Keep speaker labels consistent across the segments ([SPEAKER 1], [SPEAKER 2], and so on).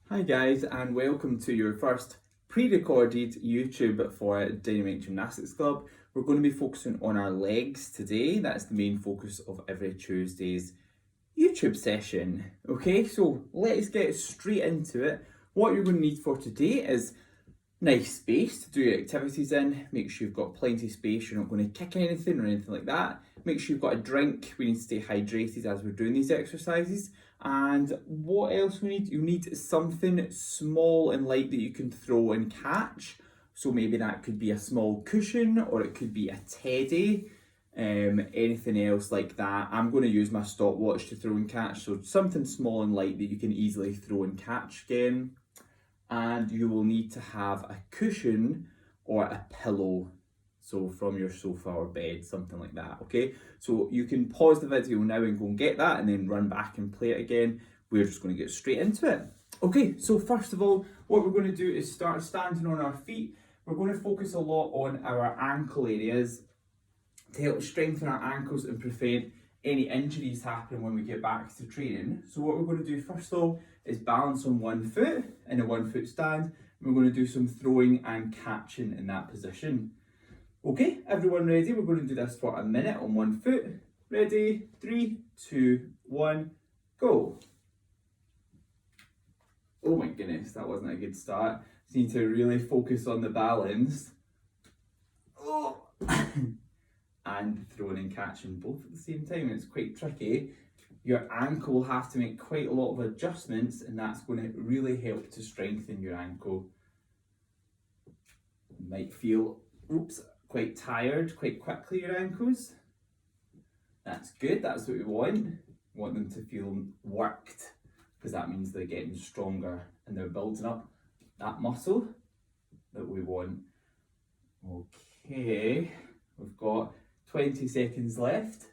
[SPEAKER 1] Hi guys, and welcome to your first pre-recorded YouTube for Dynamic Gymnastics Club. We're going to be focusing on our legs today. That's the main focus of every Tuesday's YouTube session. Okay, so let's get straight into it. What you're going to need for today is nice space to do your activities in. Make sure you've got plenty of space, you're not going to kick anything or anything like that. Make sure you've got a drink. We need to stay hydrated as we're doing these exercises. And what else we need? You need something small and light that you can throw and catch. So maybe that could be a small cushion or it could be a teddy. Anything else like that. I'm going to use my stopwatch to throw and catch. So something small and light that you can easily throw and catch again. And you will need to have a cushion or a pillow, so from your sofa or bed, something like that. Okay, so you can pause the video now and go and get that and then run back and play it again. We're just going to get straight into it. Okay, so first of all, what we're going to do is start standing on our feet. We're going to focus a lot on our ankle areas to help strengthen our ankles and prevent any injuries happening when we get back to training. So what we're going to do first of all is balance on one foot in a 1 foot stand. We're going to do some throwing and catching in that position. Okay, everyone ready? We're going to do this for a minute on 1 foot. Ready? 3, 2, 1, go. Oh my goodness, that wasn't a good start. You need to really focus on the balance. Oh. And throwing and catching both at the same time. It's quite tricky. Your ankle will have to make quite a lot of adjustments, and that's going to really help to strengthen your ankle. You might feel, quite tired quite quickly, your ankles. That's good, that's what we want. We want them to feel worked, because that means they're getting stronger and they're building up that muscle that we want. Okay, we've got 20 seconds left.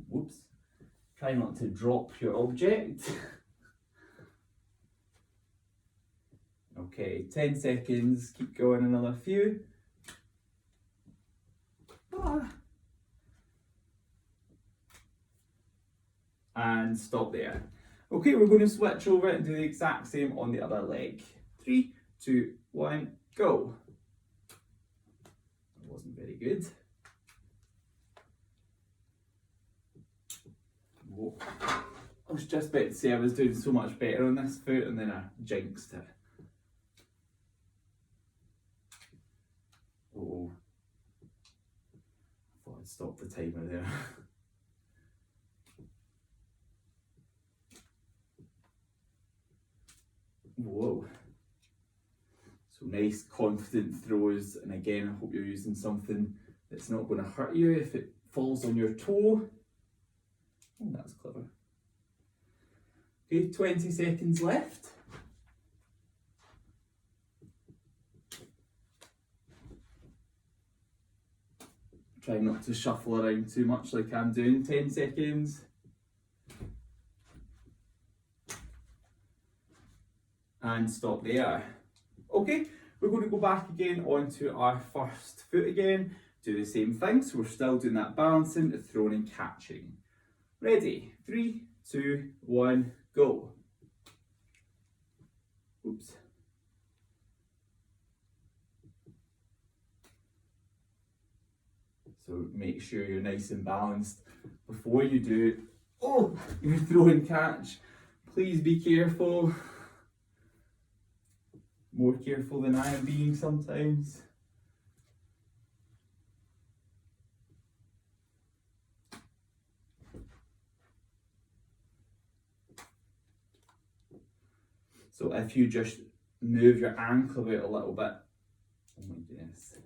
[SPEAKER 1] Whoops. Try not to drop your object. Okay, 10 seconds. Keep going another few. And stop there. Okay, we're going to switch over and do the exact same on the other leg. 3, 2, 1, go. That wasn't very good. Whoa. I was just about to say I was doing so much better on this foot and then I jinxed it. Oh, I thought I'd stop the timer there. Whoa. So nice confident throws, and again I hope you're using something that's not going to hurt you if it falls on your toe. Oh, that's clever. Okay, 20 seconds left. Try not to shuffle around too much like I'm doing. 10 seconds. And stop there. Okay, we're going to go back again onto our first foot again. Do the same thing, so we're still doing that balancing, throwing and catching. Ready? 3, 2, 1, go. Oops. So make sure you're nice and balanced before you do your throw and catch. Please be careful. More careful than I am being sometimes. So if you just move your ankle out a little bit, oh my goodness,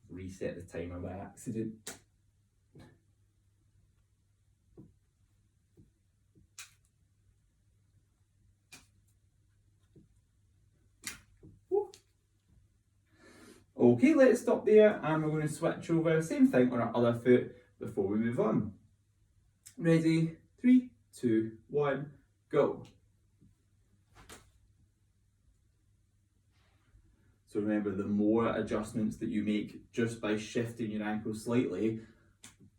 [SPEAKER 1] reset the timer by accident. Okay, let's stop there and we're going to switch over, same thing on our other foot before we move on. Ready? 3, 2, 1, go. So remember, the more adjustments that you make just by shifting your ankle slightly,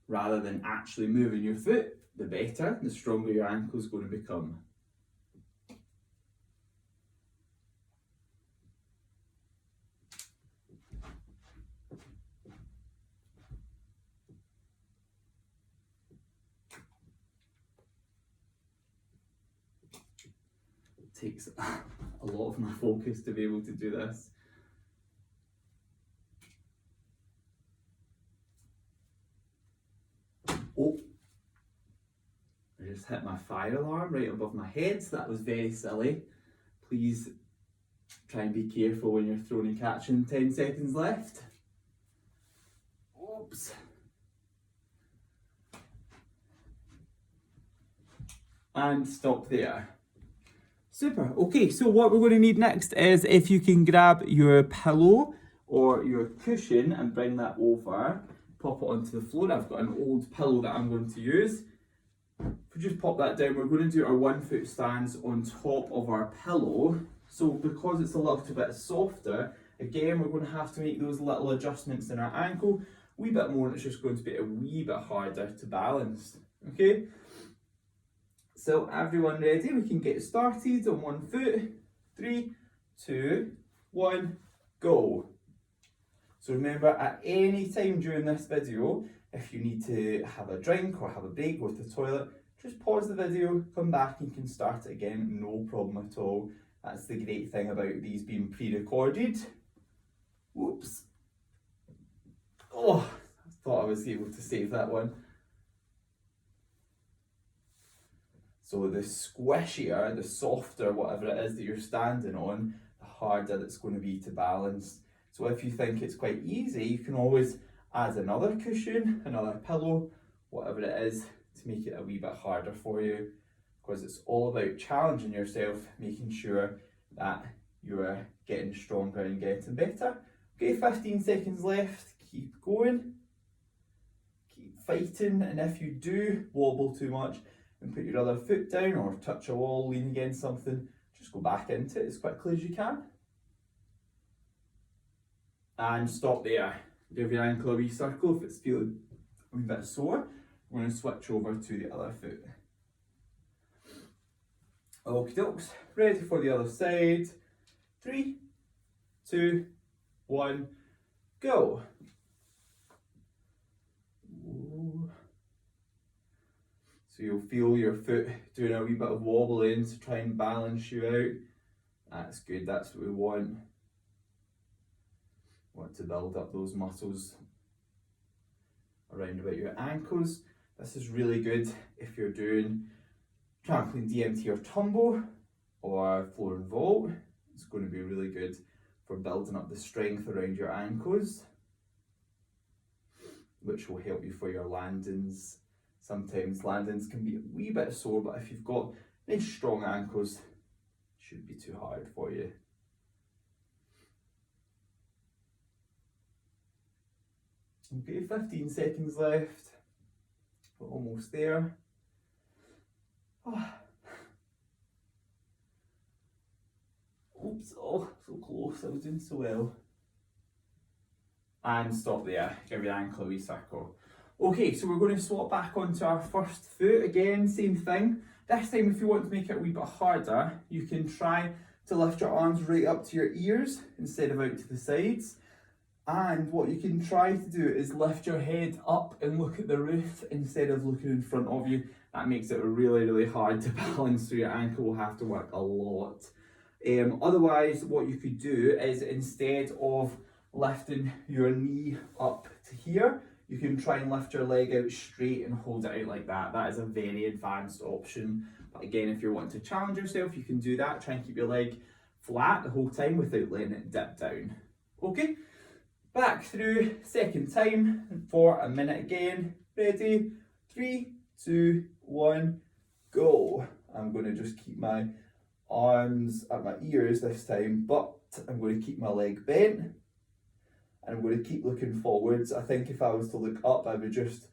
[SPEAKER 1] rather than actually moving your foot, the better, the stronger your ankle is going to become. takes a lot of my focus to be able to do this. Oh, I just hit my fire alarm right above my head, so that was very silly. Please try and be careful when you're throwing and catching. 10 seconds left. Oops. And stop there. Super. Okay, so what we're going to need next is if you can grab your pillow or your cushion and bring that over, pop it onto the floor. I've got an old pillow that I'm going to use. If we just pop that down, we're going to do our 1 foot stance on top of our pillow. So because it's a little bit softer, again, we're going to have to make those little adjustments in our ankle. A wee bit more, and it's just going to be a wee bit harder to balance. Okay? So everyone ready? We can get started on 1 foot. 3, 2, 1, go. So remember, at any time during this video, if you need to have a drink or have a break, go to the toilet, just pause the video, come back and you can start it again, no problem at all. That's the great thing about these being pre-recorded. Whoops. Oh, I thought I was able to save that one. So the squishier, the softer, whatever it is that you're standing on, the harder it's going to be to balance. So if you think it's quite easy, you can always add another cushion, another pillow, whatever it is, to make it a wee bit harder for you. Because it's all about challenging yourself, making sure that you're getting stronger and getting better. Okay, 15 seconds left, keep going, keep fighting, and if you do wobble too much and put your other foot down or touch a wall, lean against something, just go back into it as quickly as you can. And stop there. Give your ankle a wee circle if it's feeling a wee bit sore. We're going to switch over to the other foot. Okie dokes, ready for the other side. 3, 2, 1, go. So you'll feel your foot doing a wee bit of wobbling to try and balance you out. That's good, that's what we want. Want to build up those muscles around about your ankles. This is really good if you're doing trampoline DMT or tumble or floor and vault. It's going to be really good for building up the strength around your ankles, which will help you for your landings. Sometimes landings can be a wee bit sore, but if you've got nice strong ankles, it shouldn't be too hard for you. Okay, 15 seconds left. We're almost there. Oh. Oops, oh, so close, I was doing so well. And stop there, give your ankle a wee circle. Okay, so we're going to swap back onto our first foot again, same thing. This time if you want to make it a wee bit harder, you can try to lift your arms right up to your ears instead of out to the sides. And what you can try to do is lift your head up and look at the roof instead of looking in front of you. That makes it really, really hard to balance, so your ankle will have to work a lot. Otherwise, what you could do is instead of lifting your knee up to here, you can try and lift your leg out straight and hold it out like that. That is a very advanced option. But again, if you're wanting to challenge yourself, you can do that. Try and keep your leg flat the whole time without letting it dip down. Okay? Back through, second time for a minute again. Ready? 3, 2, 1, go. I'm going to just keep my arms at my ears this time, but I'm going to keep my leg bent and I'm going to keep looking forwards. I think if I was to look up, I would just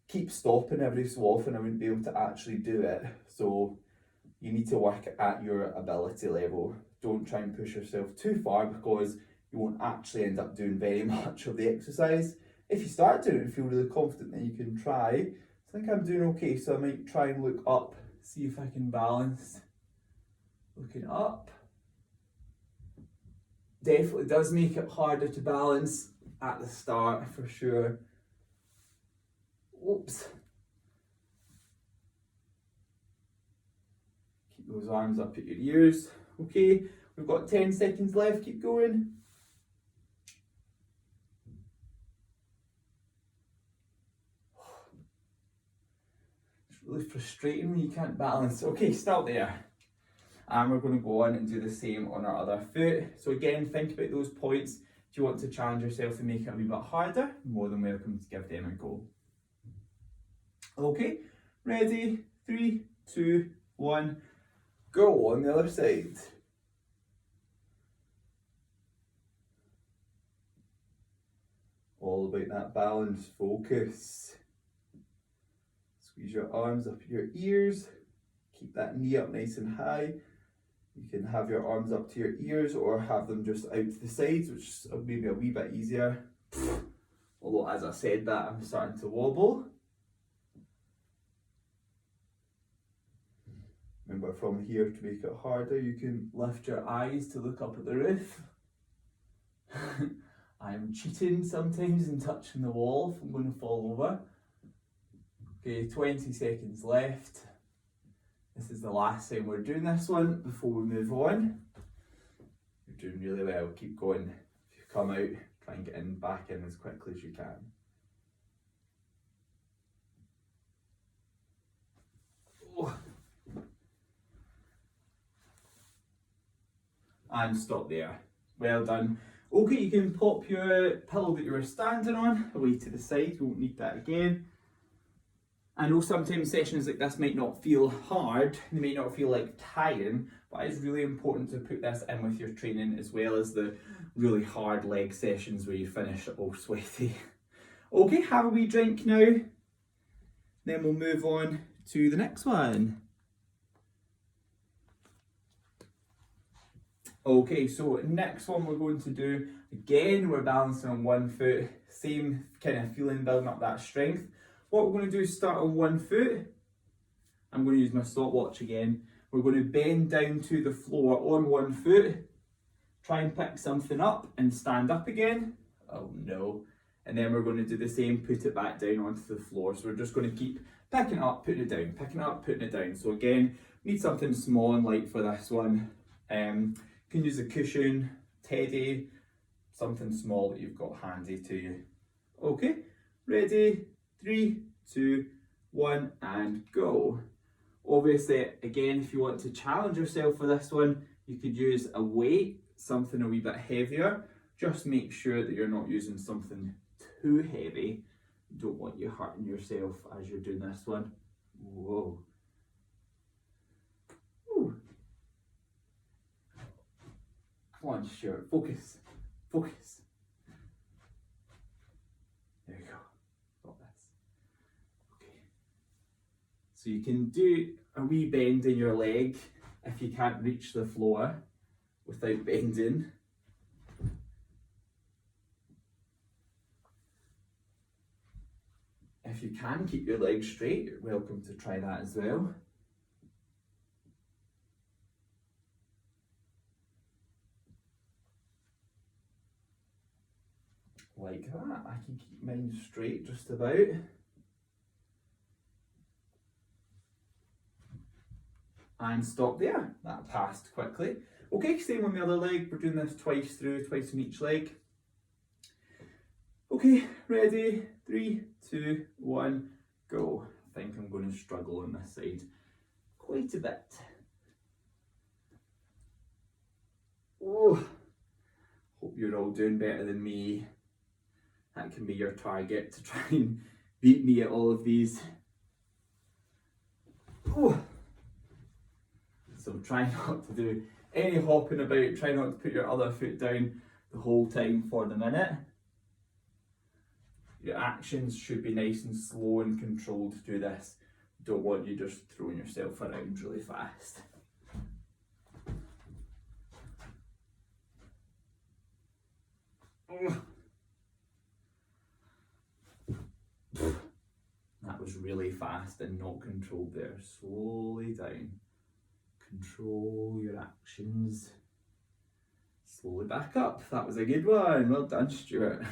[SPEAKER 1] keep stopping every so often. I wouldn't be able to actually do it. So you need to work at your ability level. Don't try and push yourself too far because you won't actually end up doing very much of the exercise. If you start doing it and feel really confident, then you can try. I think I'm doing okay, so I might try and look up, see if I can balance. Looking up. Definitely does make it harder to balance at the start, for sure. Oops. Keep those arms up at your ears. Okay, we've got 10 seconds left, keep going. It's really frustrating when you can't balance. Okay, stop there. And we're going to go on and do the same on our other foot. So again, think about those points. If you want to challenge yourself and make it a wee bit harder, more than welcome to give them a go. Okay, ready? 3, 2, 1, go on the other side. All about that balance, focus. Squeeze your arms up your ears. Keep that knee up nice and high. You can have your arms up to your ears or have them just out to the sides, which is maybe a wee bit easier. Although as I said that, I'm starting to wobble. Remember, from here, to make it harder, you can lift your eyes to look up at the roof. I'm cheating sometimes and touching the wall if I'm going to fall over. Okay, 20 seconds left. This is the last time we're doing this one before we move on. You're doing really well, keep going. If you come out, try and get back in as quickly as you can. Oh. And stop there. Well done. Okay, you can pop your pillow that you were standing on away to the side. We won't need that again. I know sometimes sessions like this might not feel hard, they might not feel like tiring, but it's really important to put this in with your training as well as the really hard leg sessions where you finish all sweaty. Okay, have a wee drink now, then we'll move on to the next one. Okay, so next one we're going to do, again, we're balancing on one foot, same kind of feeling, building up that strength. What we're going to do is start on one foot. I'm going to use my stopwatch again. We're going to bend down to the floor on one foot, try and pick something up and stand up again. Oh no. And then we're going to do the same, put it back down onto the floor. So we're just going to keep picking it up, putting it down, picking it up, putting it down. So again, need something small and light for this one. You can use a cushion, teddy, something small that you've got handy to you. Okay, ready? 3, 2, 1, and go. Obviously, again, if you want to challenge yourself for this one, you could use a weight, something a wee bit heavier. Just make sure that you're not using something too heavy. You don't want you hurting yourself as you're doing this one. Whoa. Ooh. Come on, Stuart, focus, focus. There you go. So you can do a wee bend in your leg if you can't reach the floor without bending. If you can keep your legs straight, you're welcome to try that as well. Like that, I can keep mine straight just about. And stop there. That passed quickly. Okay, same on the other leg. We're doing this twice through, twice on each leg. Okay, ready? 3, 2, 1, go. I think I'm going to struggle on this side quite a bit. Oh, hope you're all doing better than me. That can be your target, to try and beat me at all of these. Oh. So try not to do any hopping about, try not to put your other foot down the whole time for the minute. Your actions should be nice and slow and controlled through this. Don't want you just throwing yourself around really fast. That was really fast and not controlled there. Slowly down. Control your actions. Slowly back up. That was a good one. Well done, Stuart.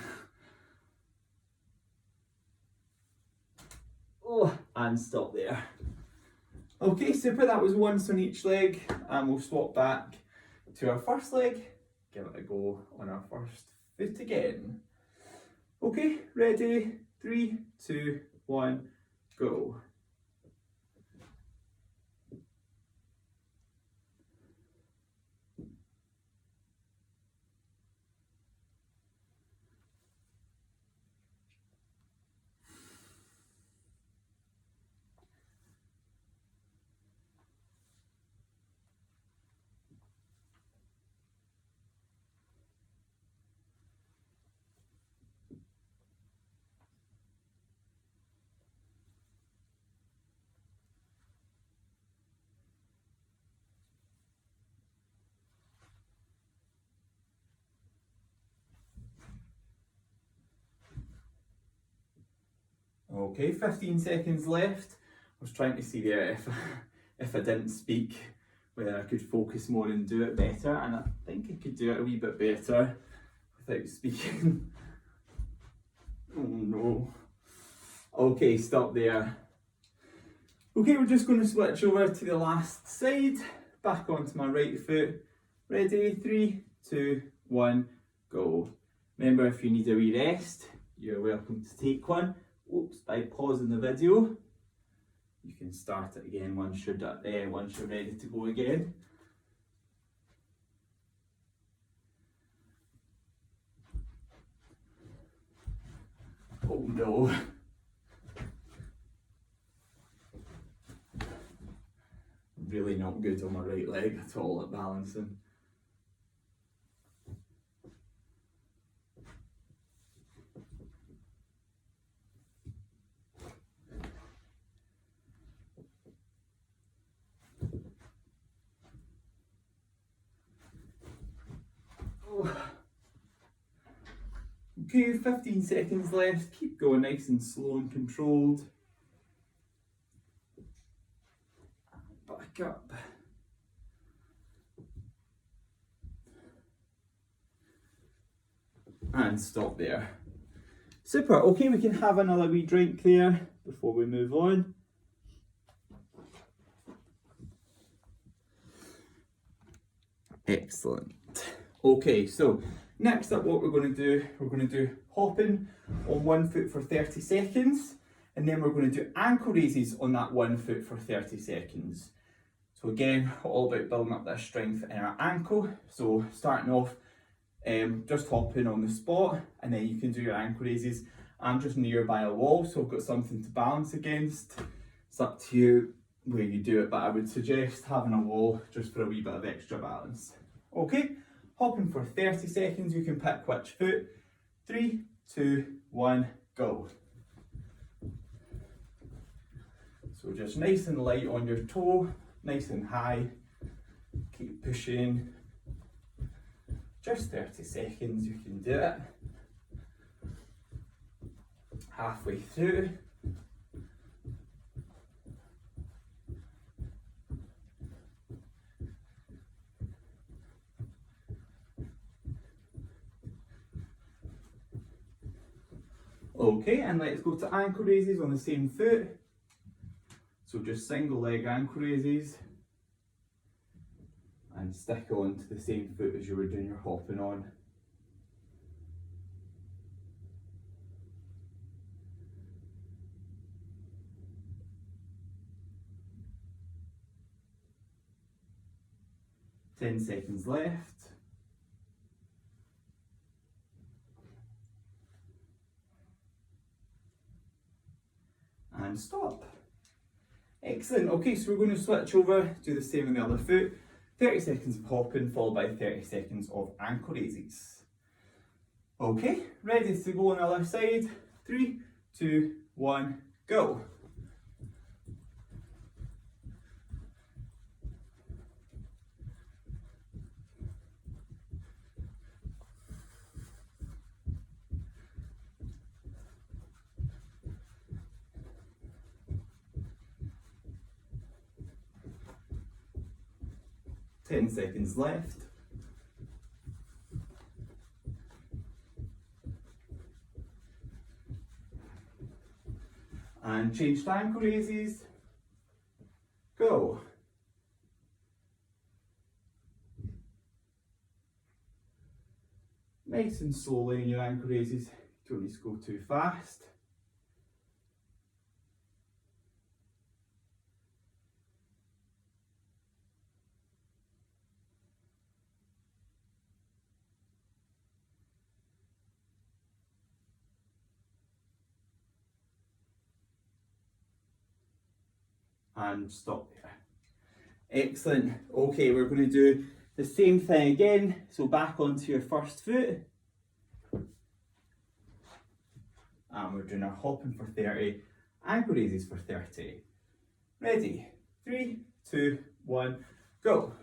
[SPEAKER 1] Oh, and stop there. Okay, super, that was once on each leg, and we'll swap back to our first leg, give it a go on our first foot again. Okay, ready, 3, 2, 1, go. Okay, 15 seconds left. I was trying to see there if I didn't speak, whether I could focus more and do it better, and I think I could do it a wee bit better without speaking. Oh no. Okay, stop there. Okay, we're just going to switch over to the last side, back onto my right foot. Ready, 3, 2, 1, go. Remember, if you need a wee rest, you're welcome to take one. Oops, by pausing the video. You can start it again once you're ready to go again. Oh no. Really not good on my right leg at all at balancing. Okay, 15 seconds left. Keep going nice and slow and controlled. Back up. And stop there. Super. Okay, we can have another wee drink there before we move on. Excellent. Okay, so next up what we're going to do hopping on one foot for 30 seconds, and then we're going to do ankle raises on that one foot for 30 seconds. So again, all about building up that strength in our ankle. So starting off, just hopping on the spot, and then you can do your ankle raises. I'm just nearby a wall, so I've got something to balance against. It's up to you where you do it, but I would suggest having a wall just for a wee bit of extra balance. Okay, hopping for 30 seconds, you can pick which foot. 3, 2, 1, go. So just nice and light on your toe, nice and high. Keep pushing. Just 30 seconds, you can do it. Halfway through. Okay, and let's go to ankle raises on the same foot. So just single leg ankle raises. And stick on to the same foot as you were doing your hopping on. Ten seconds left. And stop. Excellent. Okay, so we're going to switch over, do the same on the other foot. 30 seconds of hopping followed by 30 seconds of ankle raises. Okay, ready to go on the other side. 3, 2, 1, go. Ten seconds left. And change to ankle raises. go. Nice and slowly in your ankle raises, you don't need to go too fast. And stop there. Excellent. Okay, we're going to do the same thing again. So back onto your first foot. And we're doing our hopping for 30, ankle raises for 30. Ready? 3, 2, 1, go.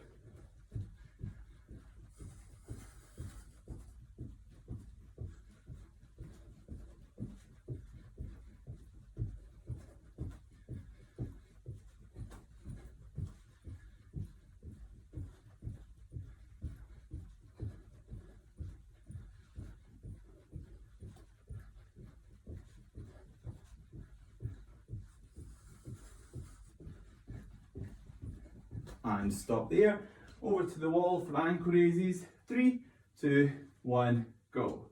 [SPEAKER 1] And stop there. Over to the wall for ankle raises. 3, 2, 1, go.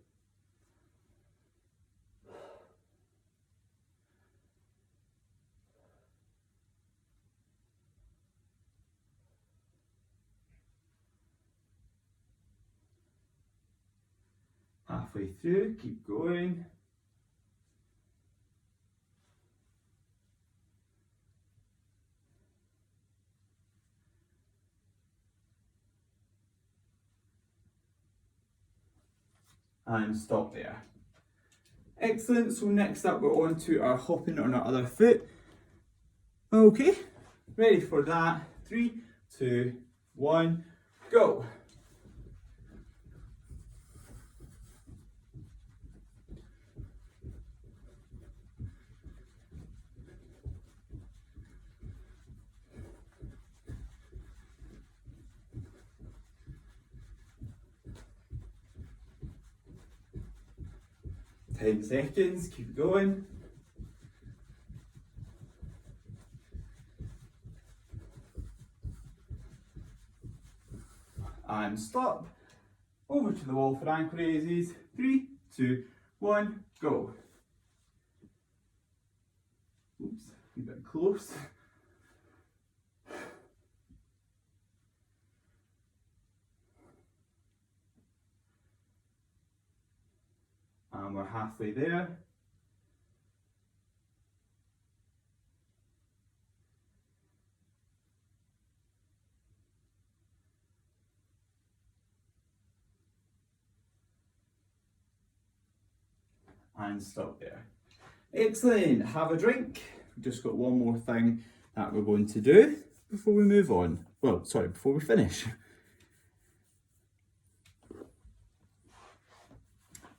[SPEAKER 1] Halfway through, keep going. And stop there. Excellent, so next up we're on to our hopping on our other foot. Okay, ready for that. 3, 2, 1, go. Ten seconds, keep going. And stop. Over to the wall for ankle raises. 3, 2, 1, go. Oops, a bit close. And we're halfway there. And stop there. Excellent, have a drink. We've just got one more thing that we're going to do before we move on. Well, sorry, before we finish.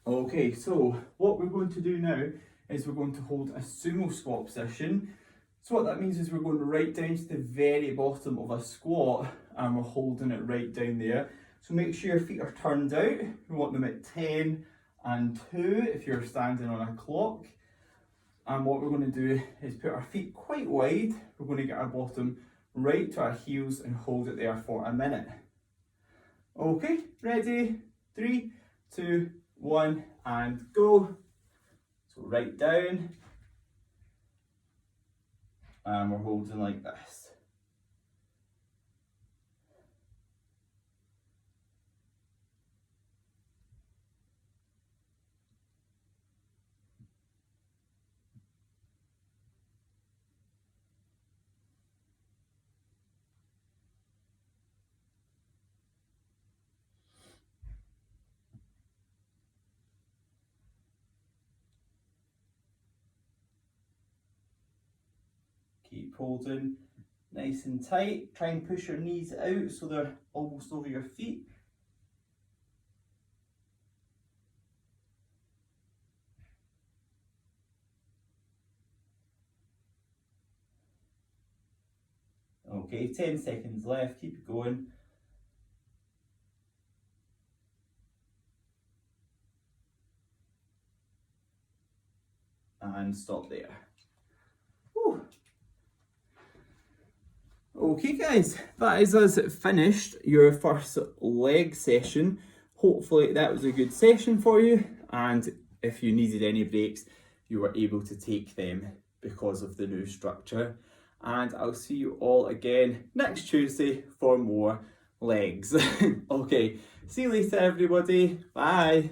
[SPEAKER 1] Okay, so what we're going to do now is we're going to hold a sumo squat position. So what that means is we're going right down to the very bottom of a squat and we're holding it right down there. So make sure your feet are turned out. We want them at 10 and 2 if you're standing on a clock. And what we're going to do is put our feet quite wide. We're going to get our bottom right to our heels and hold it there for a minute. Okay, ready? 3, 2, 1, and go. So right down. And we're holding like this. Keep holding nice and tight. Try and push your knees out so they're almost over your feet. Okay, 10 seconds left, keep it going. And stop there. Whew. Okay guys, that is us finished your first leg session. Hopefully that was a good session for you, and if you needed any breaks, you were able to take them because of the new structure. And I'll see you all again next Tuesday for more legs. Okay, see you later everybody, bye.